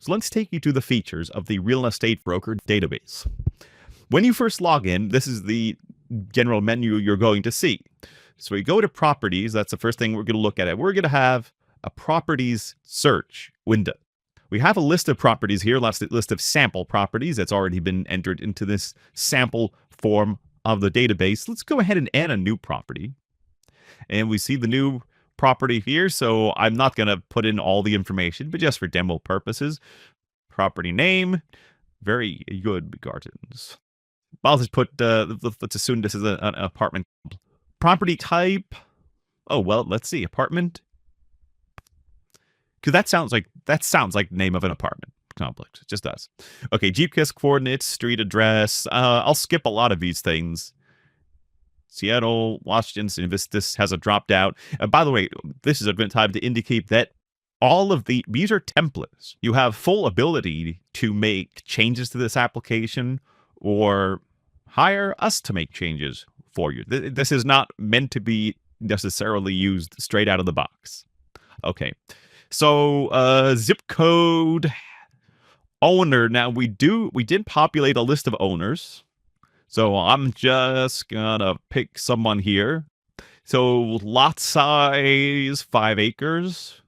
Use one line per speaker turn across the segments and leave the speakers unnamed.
So let's take you to the features of the real estate broker database. When you first log in, this is the general menu you're going to see. So we go to properties. That's the first thing we're going to look at. We're going to have a properties search window. We have a list of properties here, list of sample properties that's already been entered into this sample form of the database. Let's go ahead and add a new property. And we see the new property here, so I'm not going to put in all the information, but just for demo purposes. Property name, very good gardens. I'll just put, let's assume this is an apartment. Property type, oh, well, let's see, apartment. Because that sounds like the name of an apartment complex. It just does. Okay, GPS coordinates, street address. I'll skip a lot of these things. Seattle, Washington, this has a dropped out. By the way, this is a good time to indicate that all of these are templates. You have full ability to make changes to this application or hire us to make changes for you. This is not meant to be necessarily used straight out of the box. Okay, so zip code, owner. Now we did populate a list of owners. So I'm just gonna pick someone here. So lot size, 5 acres.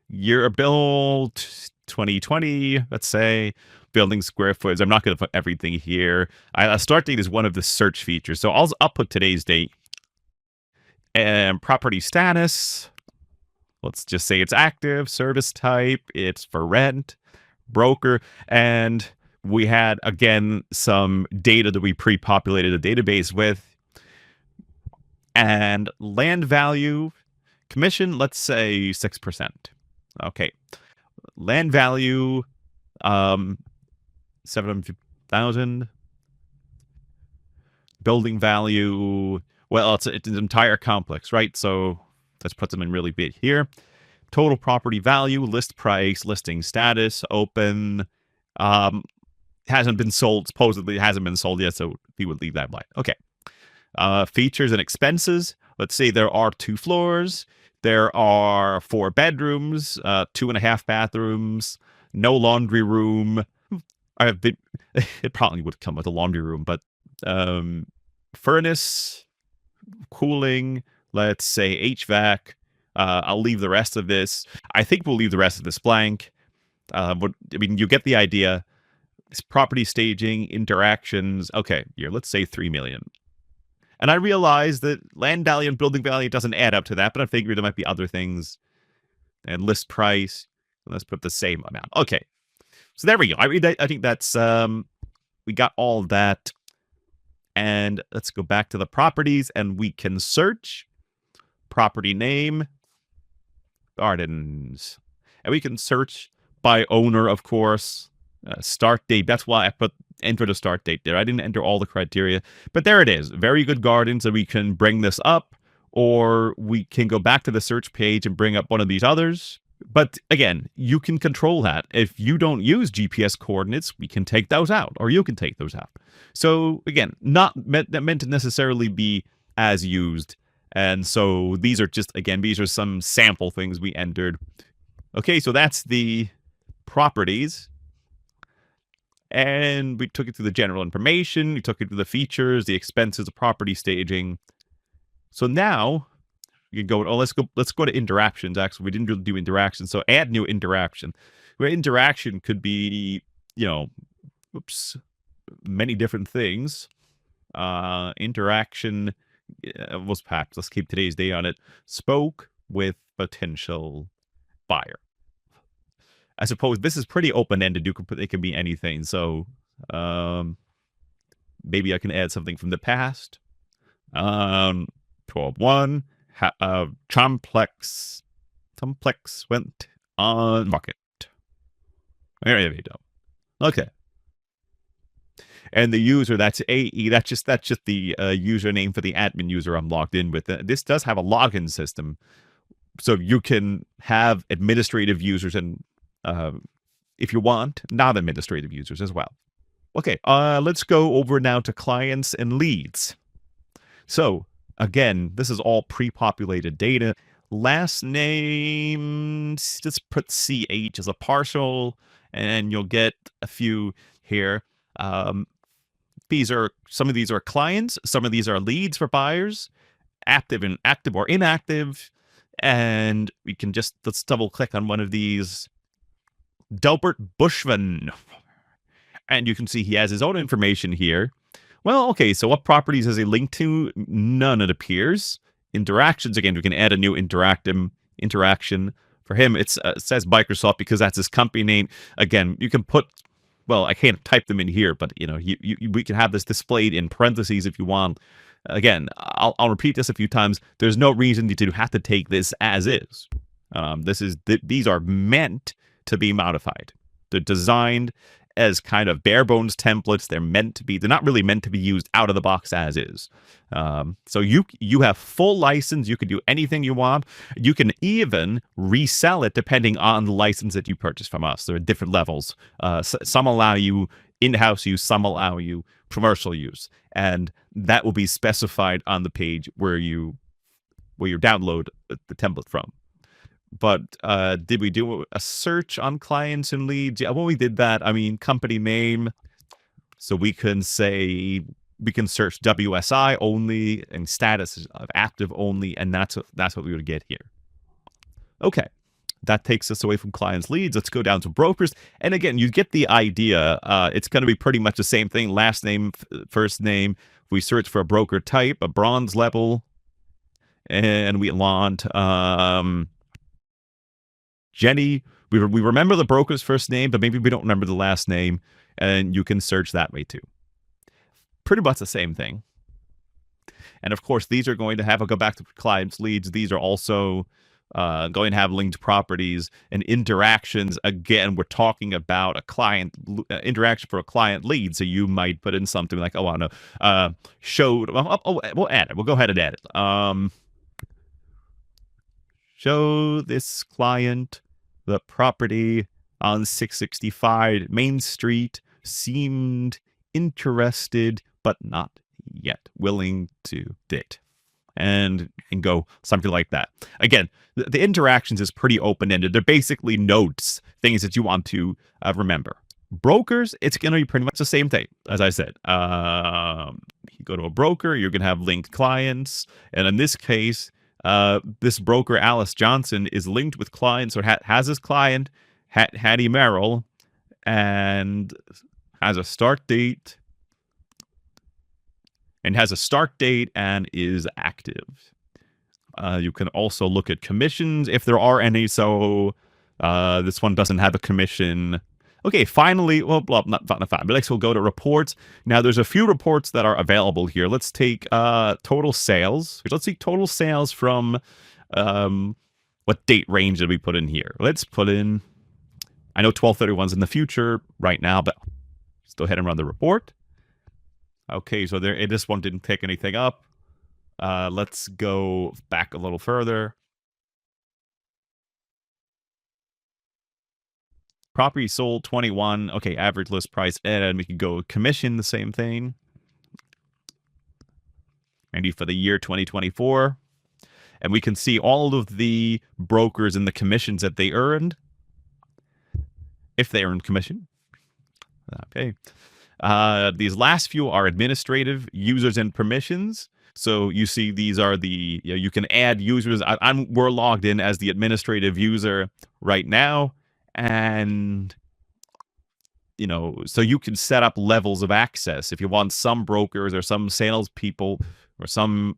Year built, 2020, let's say. Building square footage. I'm not gonna put everything here. Start date is one of the search features. So I'll put today's date. And property status. Let's just say it's active. Service type, it's for rent. Broker, and we had, again, some data that we pre-populated the database with. And land value, commission, let's say 6%. Okay. Land value, 750,000. Building value, well, it's an entire complex, right? So let's put them in really big here. Total property value, list price, listing status, open. Hasn't been sold, supposedly hasn't been sold yet, so we would leave that blank. Okay. Features and expenses. Let's say there are 2 floors. There are 4 bedrooms, 2.5 bathrooms, no laundry room. It probably would come with a laundry room, but furnace, cooling, let's say HVAC. I'll leave the rest of this. I think we'll leave the rest of this blank. But, I mean, you get the idea. It's property staging, interactions. Okay, here, let's say 3 million. And I realize that land value and building value doesn't add up to that, but I figured there might be other things. And list price. Let's put the same amount. Okay. So there we go. I think that's, we got all that. And let's go back to the properties, and we can search property name, gardens. And we can search by owner, of course. Start date. That's why I enter the start date there. I didn't enter all the criteria, but there it is. Very good gardens, and we can bring this up, or we can go back to the search page and bring up one of these others. But again, you can control that. If you don't use GPS coordinates, we can take those out, or you can take those out. So again, not meant to necessarily be as used. And so these are just, again, these are some sample things we entered. Okay, so that's the properties. And we took it through the general information. We took it through the features, the expenses, the property staging. So now you can go, let's go to interactions. Actually, we didn't really do interactions. So add new interaction. Where interaction could be, many different things. Interaction was packed. Let's keep today's day on it. Spoke with potential buyer. I suppose this is pretty open-ended. It can be anything. So maybe I can add something from the past. 12.1. Complex went on market. There we go. Okay. And the user, that's AE. That's just the username for the admin user I'm logged in with. This does have a login system, so you can have administrative users and, if you want, non-administrative users as well. Okay, let's go over now to clients and leads. So again, this is all pre-populated data. Last name, just put CH as a partial, and you'll get a few here. Um, some of these are clients, some of these are leads for buyers, active or inactive. And we can let's double click on one of these. Delbert Bushman. And you can see he has his own information here. Well, okay, so what properties has he linked to? None, it appears. Interactions, again, we can add a new interaction. For him, it says Microsoft because that's his company name. Again, you can put, well, I can't type them in here, but, we can have this displayed in parentheses if you want. Again, I'll repeat this a few times. There's no reason to have to take this as is. These are meant to be modified. They're designed as kind of bare bones templates. They're not really meant to be used out of the box as is. So you have full license. You can do anything you want. You can even resell it depending on the license that you purchase from us. There are different levels. Some allow you in-house use, some allow you commercial use, and that will be specified on the page where you download the template from. But did we do a search on clients and leads? Yeah, when we did that, company name. So we can search WSI only and status of active only, and that's what we would get here. Okay, that takes us away from clients leads. Let's go down to brokers. And again, you get the idea. It's going to be pretty much the same thing. Last name, first name. We search for a broker type, a bronze level, and we want Jenny. We remember the broker's first name, but maybe we don't remember the last name, and you can search that way too. Pretty much the same thing. And of course, these are going to have, I'll go back to clients leads. These are also going to have linked properties and interactions. Again, we're talking about a client interaction for a client lead. So you might put in something like, oh, I don't know, we'll add it. We'll go ahead and add it. Show this client the property on 665 Main Street. Seemed interested, but not yet willing to date. And go something like that. Again, the interactions is pretty open-ended. They're basically notes, things that you want to remember. Brokers, it's going to be pretty much the same thing, as I said. You go to a broker, you're going to have linked clients. And in this case, this broker, Alice Johnson, is linked with clients, or has his client, Hattie Merrill, and has a start date. And is active. You can also look at commissions if there are any. So this one doesn't have a commission. Okay, finally, well, not fine, but we'll go to reports. Now, there's a few reports that are available here. Let's take total sales. Let's see total sales from what date range did we put in here? Let's put in, I know 12/31's in the future right now, but let's go ahead and run the report. Okay, so this one didn't pick anything up. Let's go back a little further. Property sold 21. Okay, average list price, and we can go commission, the same thing. Maybe for the year 2024. And we can see all of the brokers and the commissions that they earned, if they earned commission. Okay. These last few are administrative, users and permissions. So you see these are you can add users. We're logged in as the administrative user right now. And, so you can set up levels of access. If you want some brokers or some salespeople or some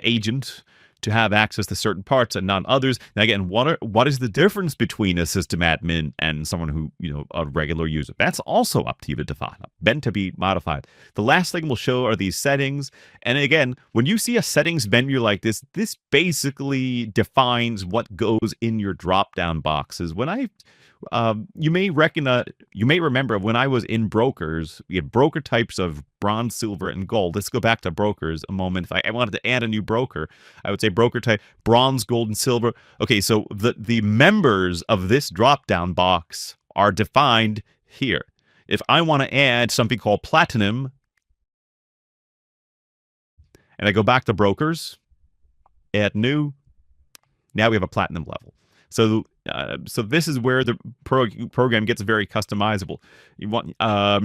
agent to have access to certain parts and not others. Now, again, what is the difference between a system admin and someone who, a regular user? That's also up to you to define, meant to be modified. The last thing we'll show are these settings. And again, when you see a settings menu like this basically defines what goes in your drop-down boxes. You may remember when I was in brokers, we had broker types of bronze, silver, and gold. Let's go back to brokers a moment. If I wanted to add a new broker, I would say broker type bronze, gold, and silver. Okay, so the members of this drop-down box are defined here. If I want to add something called platinum, and I go back to brokers, add new, Now we have a platinum level. So this is where the program gets very customizable. You want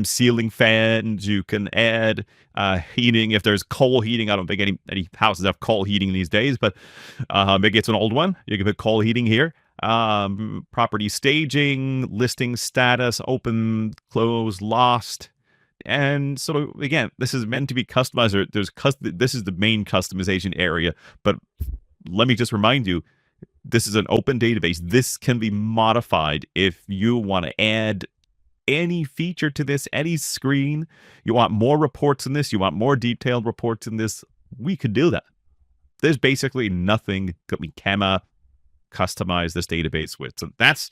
ceiling fans. You can add heating if there's coal heating. I don't think any houses have coal heating these days, but maybe it's an old one. You can put coal heating here. Property staging, listing status, open, close, lost. And so again, this is meant to be customized. This is the main customization area, but let me just remind you, this is an open database. This can be modified if you want to add any feature to this, any screen. You want more reports in this, you want more detailed reports in this, we could do that. There's basically nothing that we cannot customize this database with. So that's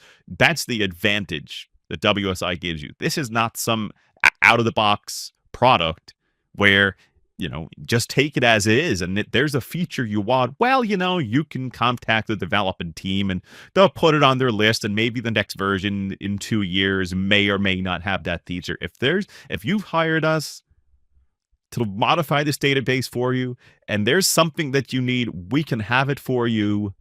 the advantage that WSI gives you. This is not some out of the box product where just take it as is, and there's a feature you want. Well, you can contact the development team and they'll put it on their list, and maybe the next version in 2 years may or may not have that feature. If you've hired us to modify this database for you, and there's something that you need, we can have it for you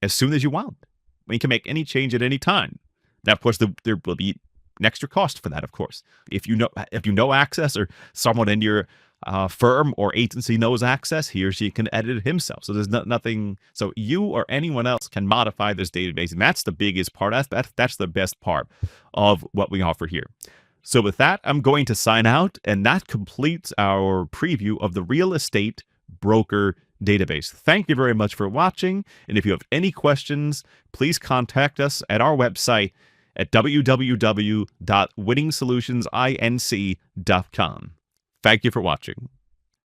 as soon as you want. We can make any change at any time. Now, of course, there will be an extra cost for that, of course. If you know Access, or someone in your firm or agency knows Access, he or she can edit it himself. So there's nothing. So you or anyone else can modify this database, and that's the biggest part. That's the best part of what we offer here. So with that, I'm going to sign out, and that completes our preview of the real estate broker database. Thank you very much for watching, and if you have any questions, please contact us at our website at www.winningsolutionsinc.com. Thank you for watching.